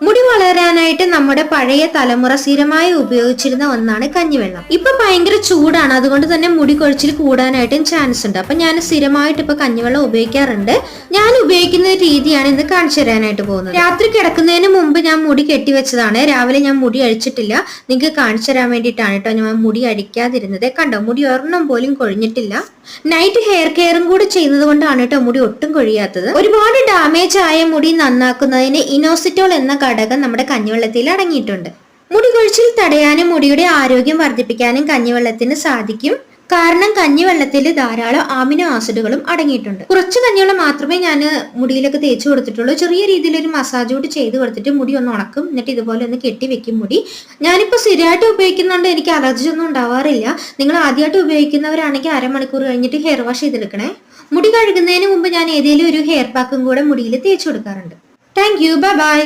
മുടി വളരാനായിട്ട് നമ്മുടെ പഴയ തലമുറ സ്ഥിരമായി ഉപയോഗിച്ചിരുന്ന ഒന്നാണ് കഞ്ഞിവെള്ളം. ഇപ്പൊ ഭയങ്കര ചൂടാണ്, അതുകൊണ്ട് തന്നെ മുടി കൊഴിച്ചിൽ കൂടാനായിട്ടും ചാൻസ് ഉണ്ട്. അപ്പൊ ഞാൻ സ്ഥിരമായിട്ട് ഇപ്പൊ കഞ്ഞിവെള്ളം ഉപയോഗിക്കാറുണ്ട്. ഞാൻ ഉപയോഗിക്കുന്ന രീതിയാണ് ഇന്ന് കാണിച്ചു തരാനായിട്ട് പോകുന്നത്. രാത്രി കിടക്കുന്നതിന് മുമ്പ് ഞാൻ മുടി കെട്ടിവെച്ചതാണ്. രാവിലെ ഞാൻ മുടി അഴിച്ചിട്ടില്ല. നിങ്ങൾക്ക് കാണിച്ചു തരാൻ വേണ്ടിയിട്ടാണ് കേട്ടോ ഞാൻ മുടി അഴിക്കാതിരുന്നത്. കണ്ടോ, മുടി ഒരെണ്ണം പോലും കൊഴിഞ്ഞിട്ടില്ല. നൈറ്റ് ഹെയർ കെയറും കൂടി ചെയ്യുന്നത് കൊണ്ടാണ് കേട്ടോ മുടി ഒട്ടും കൊഴിയാത്തത്. ഒരുപാട് ഡാമേജ് ആയ മുടി നന്നാക്കുന്നതിന് ഇനോസിറ്റോൾ എന്ന ഘടകം നമ്മുടെ കഞ്ഞിവെള്ളത്തിൽ അടങ്ങിയിട്ടുണ്ട്. മുടി കൊഴിച്ചിൽ തടയാനും മുടിയുടെ ആരോഗ്യം വർദ്ധിപ്പിക്കാനും കഞ്ഞിവെള്ളത്തിന് സാധിക്കും. കാരണം കഞ്ഞിവെള്ളത്തിൽ ധാരാളം അമിനോ ആസിഡുകളും അടങ്ങിയിട്ടുണ്ട്. കുറച്ച് കഞ്ഞിവെള്ളം മാത്രമേ ഞാൻ മുടിയിലൊക്കെ തേച്ച് കൊടുത്തിട്ടുള്ളൂ. ചെറിയ രീതിയിൽ ഒരു മസാജ് കൂടി ചെയ്ത് കൊടുത്തിട്ട് മുടി ഒന്ന് ഉണക്കും. എന്നിട്ട് ഇതുപോലെ ഒന്ന് കെട്ടി വെക്കും മുടി. ഞാനിപ്പോൾ സ്ഥിരമായിട്ട് ഉപയോഗിക്കുന്നുണ്ട്, എനിക്ക് അലർജി ഒന്നും ഉണ്ടാവാറില്ല. നിങ്ങൾ ആദ്യമായിട്ട് ഉപയോഗിക്കുന്നവരാണെങ്കിൽ അരമണിക്കൂർ കഴിഞ്ഞിട്ട് ഹെയർ വാഷ് ചെയ്തെടുക്കണേ. മുടി കഴുകുന്നതിന് മുമ്പ് ഞാൻ ഏതെങ്കിലും ഒരു ഹെയർ പാക്കും കൂടെ മുടിയിൽ തേച്ച് കൊടുക്കാറുണ്ട്. Thank you, bye bye.